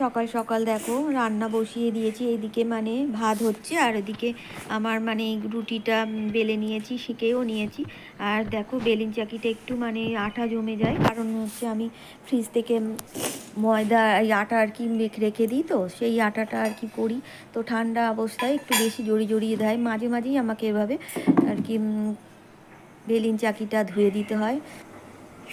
সকাল সকাল দেখো রান্না বসিয়ে দিয়েছি। এইদিকে মানে ভাত হচ্ছে আর এদিকে আমার মানে রুটিটা বেলে নিয়েছি, সেঁকেও নিয়েছি। আর দেখো বেলিন চাকিটা একটু মানে আঠা জমে যায়, কারণ হচ্ছে আমি ফ্রিজ থেকে ময়দা এই আটা আর কি রেখে দিই, তো সেই আটাটা আর কি করি। তো ঠান্ডা অবস্থায় একটু বেশি জড়িয়ে দেয়, মাঝে মাঝেই আমাকে এভাবে আর কি বেলিন চাকিটা ধুয়ে দিতে হয়।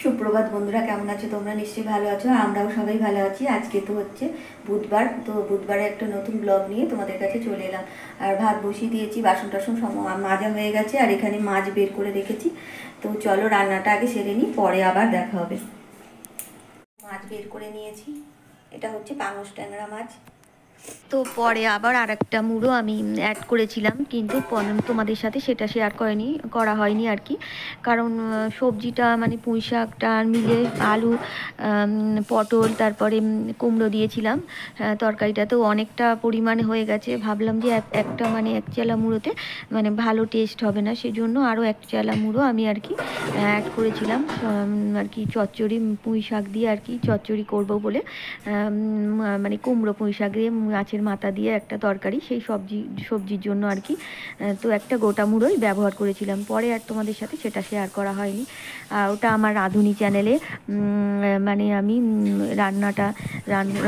সুপ্রভাত বন্ধুরা, কেমন আছো তোমরা? নিশ্চয়ই ভালো আছো, আমরাও সবাই ভালো আছি। আজকে তো হচ্ছে বুধবার, তো বুধবারে একটা নতুন ব্লগ নিয়ে তোমাদের কাছে চলে এলাম। আর ভাত বসিয়ে দিয়েছি, বাসন টাসন মাজা হয়ে গেছে, আর এখানে মাছ বের করে রেখেছি। তো চলো রান্নাটা আগে সেরে নিই, পরে আবার দেখা হবে। মাছ বের করে নিয়েছি, এটা হচ্ছে পাঙস ট্যাংরা মাছ। তো পরে আবার আর একটা মুড়ো আমি অ্যাড করেছিলাম, কিন্তু তোমাদের সাথে সেটা শেয়ার করা হয়নি আর কি। কারণ সবজিটা মানে পুঁই শাকটা মিলে আলু, পটল, তারপরে কুমড়ো দিয়েছিলাম। তরকারিটা তো অনেকটা পরিমাণে হয়ে গেছে, ভাবলাম যে একটা মানে এক চালা মুড়োতে মানে ভালো টেস্ট হবে না, সেজন্য আরও এক চালা মুড়ো আমি আর কি অ্যাড করেছিলাম আর কি। চচ্চড়ি পুঁই শাক দিয়ে আর কি চচ্চড়ি করবো বলে, মানে কুমড়ো পুঁই শাক দিয়ে মাছের মাথা দিয়ে একটা তরকারি, সেই সবজির জন্য আর কি। তো একটা গোটা মুড়োই ব্যবহার করেছিলাম, পরে আর তোমাদের সাথে সেটা শেয়ার করা হয়নি। ওটা আমার রাঁধুনি চ্যানেলে মানে আমি রান্নাটা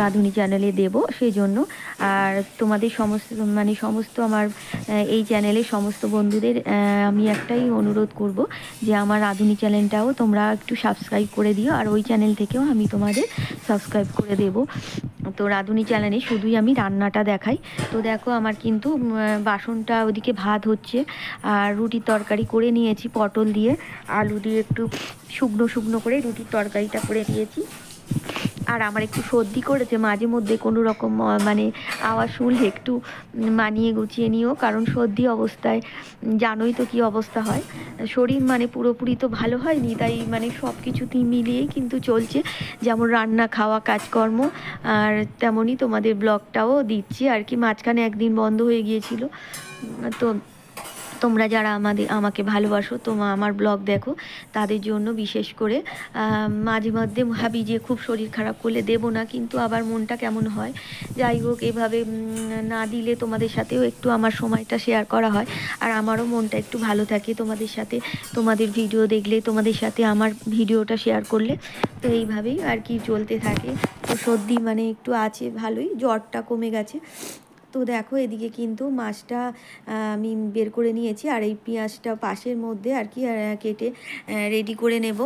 রাঁধুনি চ্যানেলে দেব সেই জন্য। আর তোমাদের সমস্ত আমার এই চ্যানেলের সমস্ত বন্ধুদের আমি একটাই অনুরোধ করব, যে আমার রাঁধুনি চ্যানেলটাও তোমরা একটু সাবস্ক্রাইব করে দিও, আর ওই চ্যানেল থেকেও আমি তোমাদের সাবস্ক্রাইব করে দেব। তো রাঁধুনি চ্যানেলে শুধুই আমি রান্নাটা দেখাই। তো দেখো আমার কিন্তু বাসনটা ওদিকে ভাত হচ্ছে, আর রুটির তরকারি করে নিয়েছি পটল দিয়ে, আলু দিয়ে একটু শুকনো শুকনো করে রুটির তরকারিটা করে নিয়েছি। আর আমার একটু সর্দি করেছে, মাঝে মধ্যে কোনো রকম মানে আওয়াজ শুনলে একটু মানিয়ে গুছিয়ে নিও, কারণ সর্দি অবস্থায় জানোই তো কী অবস্থা হয়। শরীর মানে পুরোপুরি তো ভালো হয়নি, তাই মানে সব কিছুতেই মিলিয়েই কিন্তু চলছে, যেমন রান্না, খাওয়া, কাজকর্ম, আর তেমনই তোমাদের ব্লগটাও দিচ্ছি আর কি। মাঝখানে একদিন বন্ধ হয়ে গিয়েছিল। তো তোমরা যারা আমাকে ভালোবাসো, আমার ব্লগ দেখো, তাদের জন্য বিশেষ করে মাঝে মধ্যে ভাবি যে খুব শরীর খারাপ করলে দেবো না, কিন্তু আবার মনটা কেমন হয়। যাই হোক, এভাবে না দিলে তোমাদের সাথেও একটু আমার সময়টা শেয়ার করা হয়, আর আমারও মনটা একটু ভালো থাকে তোমাদের সাথে, তোমাদের ভিডিও দেখলে, তোমাদের সাথে আমার ভিডিওটা শেয়ার করলে। তো এইভাবেই আর কি চলতে থাকে। তো সর্দি মানে একটু আছে, ভালোই, জ্বরটা কমে গেছে। তো দেখো এদিকে কিন্তু মাছটা আমি বের করে নিয়েছি, আর এই পেঁয়াজটা পাশের মধ্যে আর কি কেটে রেডি করে নেব।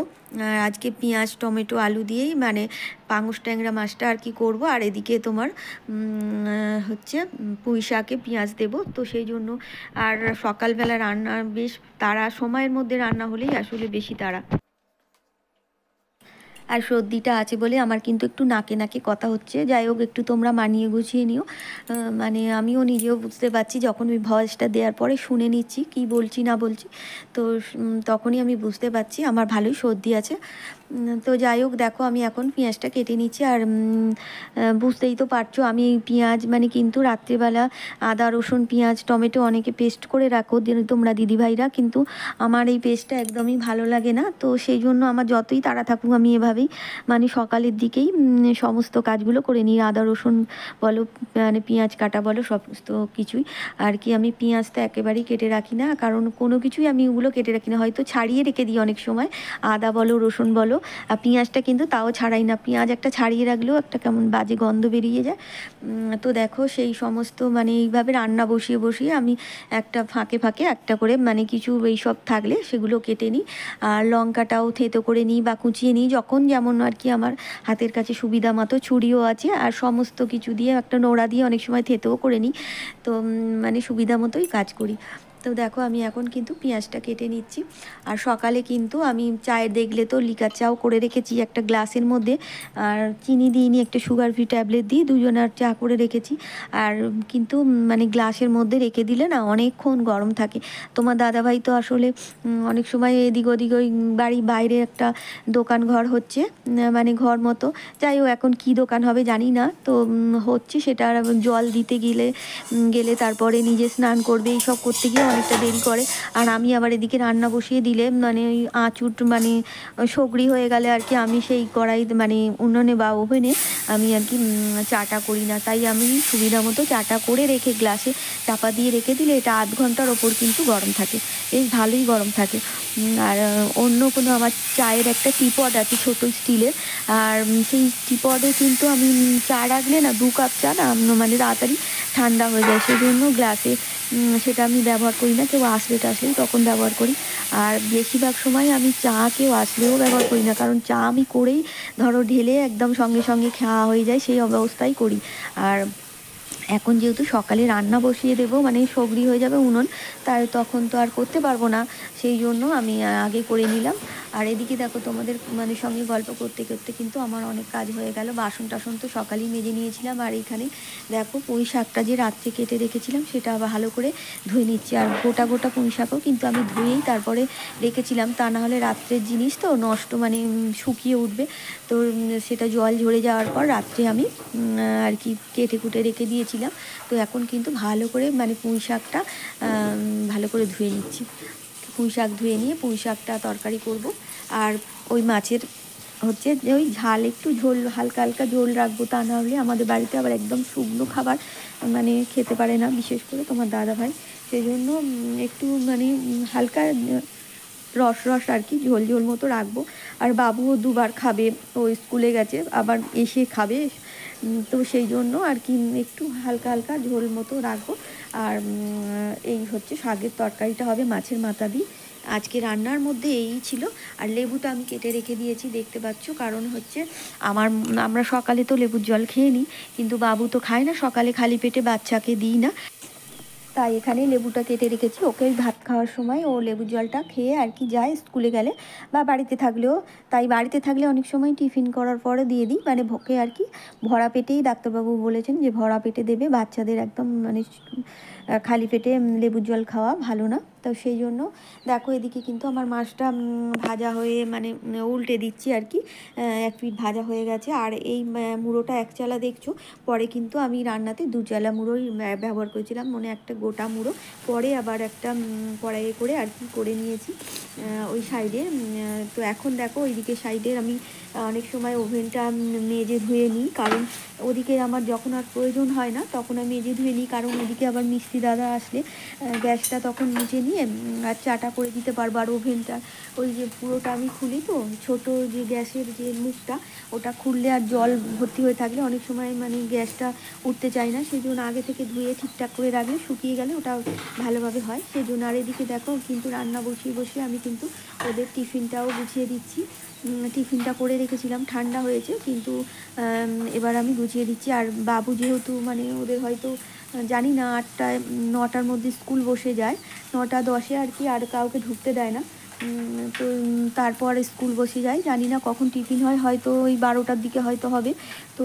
আজকে পেঁয়াজ, টমেটো, আলু দিয়েই মানে পাঙস ট্যাংরা মাছটা আর কি করব। আর এদিকে তোমার হচ্ছে পুঁই শাকে পেঁয়াজ দেব, তো সেই জন্য। আর সকালবেলা রান্না বেশ তাড়া, সময়ের মধ্যে রান্না হলেই আসলে বেশি তাড়া। আর সর্দিটা আছে বলে আমার কিন্তু একটু নাকে নাকে কথা হচ্ছে, যাই হোক একটু তোমরা মানিয়ে গুছিয়ে নিও। মানে আমিও নিজেও বুঝতে পারছি, যখন ওই ভয়েসটা দেওয়ার পরে শুনে নিচ্ছি কি বলছি না বলছি, তো তখনই আমি বুঝতে পারছি আমার ভালোই সর্দি আছে। তো যাই হোক, দেখো আমি এখন পেঁয়াজটা কেটে নিচ্ছি। আর বুঝতেই তো পারছো, আমি এই পেঁয়াজ মানে কিন্তু রাত্রিবেলা আদা, রসুন, পেঁয়াজ, টমেটো অনেকে পেস্ট করে রাখো তোমরা দিদিভাইরা, কিন্তু আমার এই পেস্টটা একদমই ভালো লাগে না। তো সেই জন্য আমার যতই তাড়া থাকুক, আমি এভাবেই মানে সকালের দিকেই সমস্ত কাজগুলো করে নিই। আদা, রসুন বলো, মানে পেঁয়াজ কাটা বলো, সমস্ত কিছুই আর কি। আমি পেঁয়াজটা একেবারেই কেটে রাখি না, কারণ কোনো কিছুই আমি ওগুলো কেটে রাখি না, হয়তো ছাড়িয়ে রেখে দিই অনেক সময়, আদা বলো, রসুন বলো। আর পেঁয়াজটা কিন্তু তাও ছাড়াই না, পেঁয়াজ একটা ছাড়িয়ে রাখলেও একটা কেমন বাজে গন্ধ বেরিয়ে যায়। তো দেখো সেই সমস্ত মানে এইভাবে রান্না বসিয়ে আমি একটা ফাঁকে ফাঁকে একটা করে মানে কিছু এইসব থাকলে সেগুলো কেটে নিই। আর লঙ্কাটাও থেতো করে নিই বা কুচিয়ে নিই, যখন যেমন আর কি আমার হাতের কাছে সুবিধা মতো। ছুরিও আছে, আর সমস্ত কিছু দিয়ে একটা নোড়া দিয়ে অনেক সময় থেতোও করে নিই। তো মানে সুবিধা মতোই কাজ করি। তো দেখো আমি এখন কিন্তু পেঁয়াজটা কেটে নিচ্ছি। আর সকালে কিন্তু আমি চায়ের, দেখলে তো লিকার চাও করে রেখেছি একটা গ্লাসের মধ্যে, আর চিনি দিইনি, একটা সুগার ফ্রি ট্যাবলেট দিয়ে দুজনের চা করে রেখেছি। আর কিন্তু মানে গ্লাসের মধ্যে রেখে দিলে না অনেকক্ষণ গরম থাকে। তোমার দাদাভাই তো আসলে অনেক সময় এদিক ওদিক ওই বাড়ি বাইরে একটা দোকান ঘর হচ্ছে, মানে ঘর মতো, যাই হোক এখন কী দোকান হবে জানি না, তো হচ্ছে সেটা জল দিতে গেলে তারপরে নিজে স্নান করবে, এইসব করতে গিয়ে অনেকটা দেরি করে। আর আমি আবার এদিকে রান্না বসিয়ে দিলে মানে ওই আঁচুট মানে সগড়ি হয়ে গেলে আর কি আমি সেই কড়াই মানে উনুনে বা ওভেনে আমি আর কি চাটা করি না। তাই আমি সুবিধা মতো চাটা করে রেখে গ্লাসে চাপা দিয়ে রেখে দিলে এটা আধ ঘন্টার ওপর কিন্তু গরম থাকে, বেশ ভালোই গরম থাকে। আর অন্য কোনো আমার চায়ের একটা টিপট আছে ছোটো স্টিলের, আর সেই টিপটে কিন্তু আমি চা রাখলে না 2 কাপ চা না মানে তাড়াতাড়ি ঠান্ডা হয়ে যায়, সেই জন্য গ্লাসে সেটা আমি ব্যবহার করি না। কেউ আসলে টাসলেই তখন ব্যবহার করি। আর বেশিরভাগ সময় আমি চা কেউ আসলেও ব্যবহার করি না, কারণ চা আমি করেই ধরো ঢেলে একদম সঙ্গে সঙ্গে খাওয়া হয়ে যায়, সেই অবস্থায় করি। আর এখন যেহেতু সকালে রান্না বসিয়ে দেবো মানে সগড়ি হয়ে যাবে উনুন, তাই তখন তো আর করতে পারবো না, সেই জন্য আমি আগে করে নিলাম। আর এদিকে দেখো তোমাদের মানে সঙ্গে গল্প করতে করতে কিন্তু আমার অনেক কাজ হয়ে গেল। বাসন টাসন তো সকালেই মেজে নিয়েছিলাম। আর এইখানে দেখো পুঁই শাকটা যে রাত্রে কেটে রেখেছিলাম সেটা ভালো করে ধুয়ে নিচ্ছি। আর গোটা গোটা পুঁই শাকও কিন্তু আমি ধুয়েই তারপরে রেখেছিলাম, তা না হলে রাত্রের জিনিস তো নষ্ট মানে শুকিয়ে উঠবে। তো সেটা জল ঝরে যাওয়ার পর রাত্রে আমি আর কি কেটে কুটে রেখে দিয়েছিলাম। তো এখন কিন্তু ভালো করে মানে পুঁই শাকটা ভালো করে ধুয়ে নিচ্ছি। পুঁই শাক ধুয়ে নিয়ে পুঁই শাকটা তরকারি করব। আর ওই মাছের হচ্ছে যে ওই ঝাল একটু ঝোল হালকা হালকা ঝোল রাখবো, তা না হলে আমাদের বাড়িতে আবার একদম শুকনো খাবার মানে খেতে পারে না, বিশেষ করে তোমার দাদা ভাই। সেই জন্য একটু মানে হালকা রস রস আর কি ঝোল ঝোল মতো রাখবো। আর বাবুও 2বার খাবে, ও স্কুলে গেছে আবার এসে খাবে, তো সেই জন্য আর কি একটু হালকা হালকা ঝোল মতো রাখবো। আর এই হচ্ছে শাকের তরকারিটা হবে মাছের মাথা দিয়ে। আজকে রান্নার মধ্যে এই ছিল। আর লেবুটা আমি কেটে রেখে দিয়েছি দেখতে পাচ্ছ, কারণ হচ্ছে আমরা সকালে তো লেবুর জল খেয়ে নিই, কিন্তু বাবু তো খায় না সকালে, খালি পেটে বাচ্চাকে দিই না, তাই এখানে লেবুটা কেটে রেখেছি। ওকে ভাত খাওয়ার সময় ও লেবুর জলটা খেয়ে আর কি যায় স্কুলে গেলে বা বাড়িতে থাকলেও। তাই বাড়িতে থাকলে অনেক সময় টিফিন করার পরে দিয়ে দিই, মানে ভোকে আর কি ভরা পেটেই ডাক্তারবাবু বলেছেন যে ভরা পেটে দেবে, বাচ্চাদের একদম মানে খালি পেটে লেবুর জল খাওয়া ভালো না। তো সেই জন্য দেখো এদিকে কিন্তু আমার মাছটা ভাজা হয়ে মানে উল্টে দিচ্ছি আর কি, এক পিঠ ভাজা হয়ে গেছে। আর এই মুড়োটা 1 চালা দেখছো, পরে কিন্তু আমি রান্নাতে 2 চালা মুড়োই ব্যবহার করেছিলাম, মানে একটা গোটা মুড়ো পরে আবার একটা কড়াইয়ে করে আর কি করে নিয়েছি ওই সাইডে। তো এখন দেখো ওইদিকে সাইডের আমি অনেক সময় ওভেনটা মেজে ধুয়ে নিই, কারণ ওদিকে আমার যখন আর প্রয়োজন হয় না তখন আমি মেজে ধুয়ে নিই, কারণ ওদিকে আবার মিস্ত্রি দাদা আসলে গ্যাসটা তখন মুছে নিয়ে আর চাটা করে দিতে পারবো। আর ওভেনটা ওই যে পুরোটা আমি খুলি, তো ছোটো যে গ্যাসের যে মুখটা ওটা খুললে আর জল ভর্তি হয়ে থাকলে অনেক সময় মানে গ্যাসটা উঠতে চায় না, সেই জন্য আগে থেকে ধুয়ে ঠিকঠাক করে রাখলে শুকিয়ে গেলে ওটা ভালোভাবে হয়, সেই জন্য। আর এদিকে দেখো কিন্তু রান্না বসিয়ে বসিয়ে আমি কিন্তু ওদের টিফিনটাও গুছিয়ে দিচ্ছি। টিফিনটা করে রেখেছিলাম, ঠান্ডা হয়েছে, কিন্তু এবার আমি গুছিয়ে দিচ্ছি। আর বাবু যেহেতু মানে ওদের হয়তো জানি না 8টায় 9টার মধ্যে স্কুল বসে যায়, 9টা 10-এ আর কি, আর কাউকে ঢুকতে দেয় না। তো তারপর স্কুল বসে যায়, জানি না কখন টিফিন হয়, হয়তো ওই 12টার দিকে হয়তো হবে। তো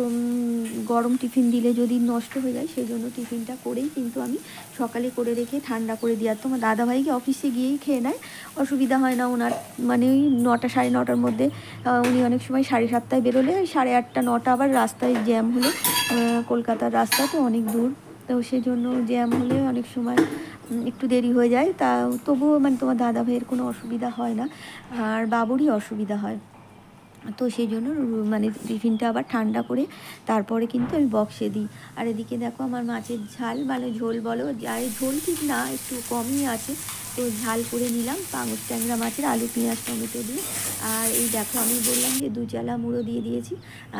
গরম টিফিন দিলে যদি নষ্ট হয়ে যায়, সেই জন্য টিফিনটা করেই কিন্তু আমি সকালে করে রেখে ঠান্ডা করে দিই। আর তোমার দাদাভাইকে অফিসে গিয়েই খেয়ে নেয়, অসুবিধা হয় না ওনার, মানে ওই 9টা 9:30-র মধ্যে উনি অনেক সময় 7:30টায় বেরোলে 8:30 9টা আবার রাস্তায় জ্যাম হলে, কলকাতার রাস্তা তো অনেক দূর, তো সেই জন্য জ্যাম হলে অনেক সময় একটু দেরি হয়ে যায়। তা তবুও মানে তোমার দাদা ভাইয়ের কোনো অসুবিধা হয় না, আর বাবুরই অসুবিধা হয়। তো সেই জন্য মানে টিফিনটা আবার ঠান্ডা করে তারপরে কিন্তু আমি বক্সে দিই। আর এদিকে দেখো আমার মাছের ঝাল মানে ঝোল বলো, আর ঝোল ঠিক না, একটু কমই আছে, তো ঝাল করে নিলাম পাঙস ট্যাংরা মাছের আলু পেঁয়াজ টমেটো দিয়ে। আর এই দেখো আমি বললাম যে 2 চালা মুড়ো দিয়ে দিয়েছি,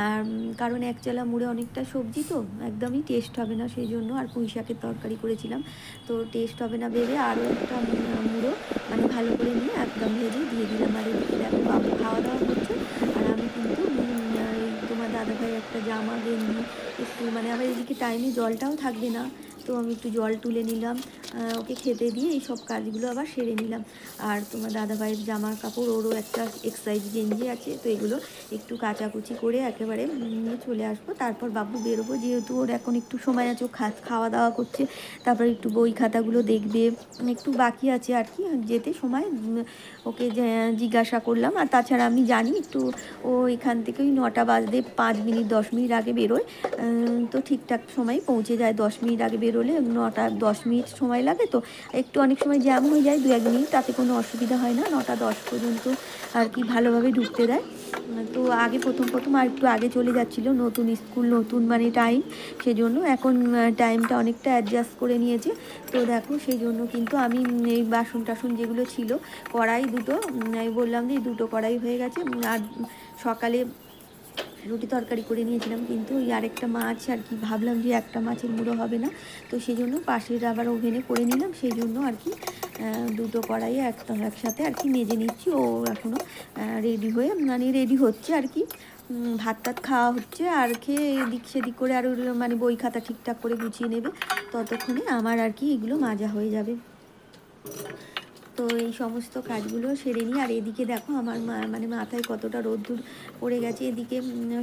আর কারণ 1 চালা মুড়ে অনেকটা সবজি তো একদমই টেস্ট হবে না, সেই জন্য। আর পুঁই শাকের তরকারি করেছিলাম, তো টেস্ট হবে না ভেবে আরও একটা মুড়ো মানে ভালো করে নিয়ে একদম ভেজে দিয়ে দিলাম। আর এদিকে দেখো বাবু খাওয়া দাওয়া করছে, আর আমি কিন্তু এই তোমার দাদাভাই একটা জামা গেঞ্জি একটু মানে আমার এদিকে টাইমে জলটাও থাকবে না, তো আমি একটু জল তুলে নিলাম, ওকে খেতে দিয়ে এই সব কাজগুলো আবার সেরে নিলাম। আর তোমার দাদাভাইয়ের জামা কাপড়, ওরও একটা এক্সারসাইজ গেঞ্জি আছে, তো এগুলো একটু কাচাকুচি করে একেবারে নিয়ে চলে আসবো। তারপর বাবু বেরোবো, যেহেতু ওর এখন একটু সময় আছে, ও খাওয়া দাওয়া করছে, তারপর একটু বই খাতাগুলো দেখবে, একটু বাকি আছে আর কি যেতে সময়, ওকে জিজ্ঞাসা করলাম। আর তাছাড়া আমি জানি একটু ও এখান থেকে ওই 9টা বাজতে 5 মিনিট 10 মিনিট আগে বেরোয়, তো ঠিকঠাক সময় পৌঁছে যায়, 10 মিনিট আগে বেরোয়। বেরোলে 9টা 10 মিনিট সময় লাগে, তো একটু অনেক সময় জ্যাম হয়ে যায় 2-1 মিনিট, তাতে কোনো অসুবিধা হয় না। 9টা 10 পর্যন্ত আর কি ভালোভাবে ঢুকতে দেয়। তো আগে প্রথম আর একটু আগে চলে যাচ্ছিলো, নতুন স্কুল নতুন মানে টাইম, সেজন্য এখন টাইমটা অনেকটা অ্যাডজাস্ট করে নিয়েছে। তো দেখো সেই জন্য কিন্তু আমি এই বাসন টাসন যেগুলো ছিল, কড়াই দুটো, আমি বললাম যে দুটো কড়াই হয়ে গেছে। আর সকালে রুটি তরকারি করে নিয়েছিলাম, কিন্তু ওই আরেকটা মাছ আর কি ভাবলাম যে একটা মাছের মুড়ো হবে না, তো সেই জন্য পাশের আবার ওভেনে করে নিলাম। সেই জন্য আর কি দুটো কড়াই একসাথে আর কি মেজে নিচ্ছি। ও এখনও রেডি হয়ে মানে রেডি হচ্ছে আর কি, ভাত টাত খাওয়া হচ্ছে, আর খেয়ে এদিক সেদিক করে আর মানে বই খাতা ঠিকঠাক করে গুছিয়ে নেবে, ততক্ষণে আমার আর কি এগুলো মাজা হয়ে যাবে। তো এই সমস্ত কাজগুলো সেরে নিই। আর এদিকে দেখো আমার মানে মাথায় কতটা রোদ্দুর পড়ে গেছে। এদিকে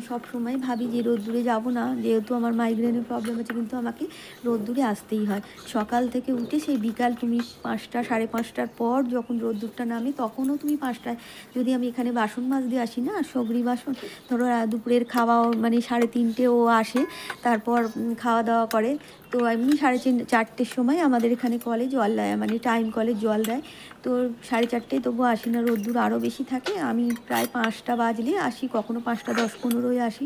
সব সময় ভাবি যে রোদ্দুরে যাব না, যেহেতু আমার মাইগ্রেনের প্রবলেম আছে, কিন্তু আমাকে রোদ্দুরে আসতেই হয়। সকাল থেকে উঠে সেই বিকাল তুমি 5টা 5:30টার পর যখন রোদ্দুরটা নামে, তখনও তুমি 5টায় যদি আমি এখানে বাসন মাজতে আসি না, সগরি বাসন, ধরো দুপুরের খাওয়াও মানে 3:30 ও আসে, তারপর খাওয়া দাওয়া করে। তো এমনি 4:30-4টের সময় আমাদের এখানে কলে জল দেয়, মানে টাইম কলে জল দেয়। তো 4:30 তবুও আসি না, রোদ্দুর আরও বেশি থাকে। আমি প্রায় 5টা বাজলে আসি, কখনো 5টা 10-15 আসি।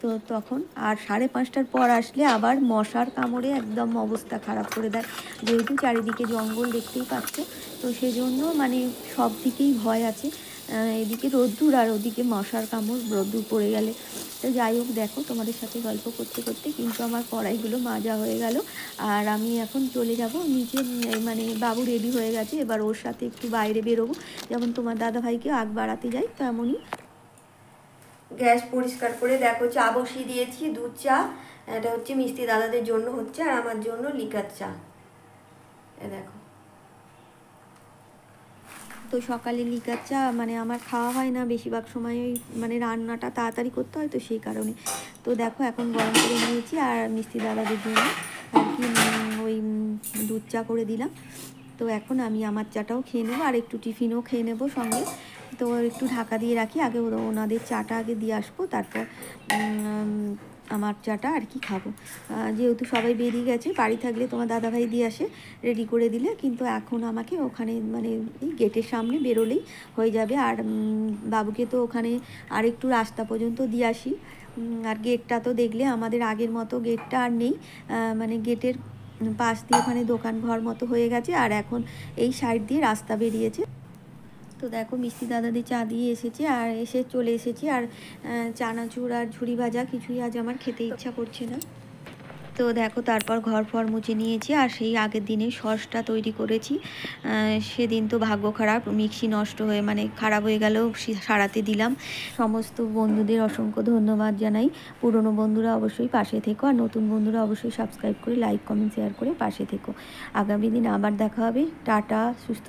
তো তখন আর 5:30টার পর আসলে আবার মশার কামড়ে একদম অবস্থা খারাপ করে দেয়, যেহেতু চারিদিকে জঙ্গল দেখতেই পাচ্ছ। তো সেজন্য মানে সব দিকেই ভয় আছে, এদিকে রোদ্দুর আর ওদিকে মশার কামড়, রোদ্দুর পড়ে গেলে। তো যাই হোক, দেখো তোমাদের সাথে গল্প করতে করতে কিন্তু আমার কড়াইগুলো মাজা হয়ে গেল। আর আমি এখন চলে যাব নিচে, মানে বাবু রেডি হয়ে গেছে, এবার ওর সাথে একটু বাইরে বেরোবো, যেমন তোমার দাদাভাইকে আগ বাড়াতে যাই, তো এমনই। গ্যাস পরিষ্কার করে দেখো চা বসিয়ে দিয়েছি, দুধ চা। এটা হচ্ছে মিষ্টি দাদাদের জন্য হচ্ছে, আর আমার জন্য লিকার চা। দেখো, তো সকালে লিকার চা মানে আমার খাওয়া হয় না বেশিরভাগ সময়, ওই মানে রান্নাটা তাড়াতাড়ি করতে হয়, তো সেই কারণে। তো দেখো এখন গরম করে নিয়েছি, আর মিষ্টি দাদাদের জন্য আর কি ওই দুধ চা করে দিলাম। তো এখন আমি আমার চাটাও খেয়ে নেবো, আর একটু টিফিনও খেয়ে নেবো সঙ্গে। তো একটু ঢাকা দিয়ে রাখি, আগে ওনাদের চাটা আগে দিয়ে আসবো, তারপর আমার চাটা আর কি খাবো। যেহেতু সবাই বেরিয়ে গেছে, বাড়ি থাকলে তোমার দাদাভাই দিয়ে আসে রেডি করে দিলে, কিন্তু এখন আমাকে ওখানে মানে এই গেটের সামনে বেরোলেই হয়ে যাবে। আর বাবুকে তো ওখানে আর একটু রাস্তা পর্যন্ত দিয়ে আসি। আর গেটটা তো দেখলে আমাদের আগের মতো গেটটা আর নেই, মানে গেটের পাশ দিয়ে ওখানে দোকান ঘর মতো হয়ে গেছে, আর এখন এই সাইড দিয়ে রাস্তা বেরিয়েছে। তো দেখো মিষ্টি দাদাদের চা দিয়ে এসেছি, আর চলে এসেছি। আর চানাচুর আর ঝুড়ি ভাজা কিছুই আজ আমার খেতে ইচ্ছা করছে না। তো দেখো তারপর ঘর ফর মুছে নিয়েছি, আর সেই আগের দিনে সসটা তৈরি করেছি। সেদিন তো ভাগ্য খারাপ, মিক্সি নষ্ট হয়ে মানে খারাপ হয়ে গেল, সারাতে দিলাম। সমস্ত বন্ধুদের অসংখ্য ধন্যবাদ জানাই। পুরনো বন্ধুরা অবশ্যই পাশে থেকো, আর নতুন বন্ধুরা অবশ্যই সাবস্ক্রাইব করে লাইক কমেন্ট শেয়ার করে পাশে থেকো। আগামী দিন আবার দেখা হবে। টাটা, সুস্থ।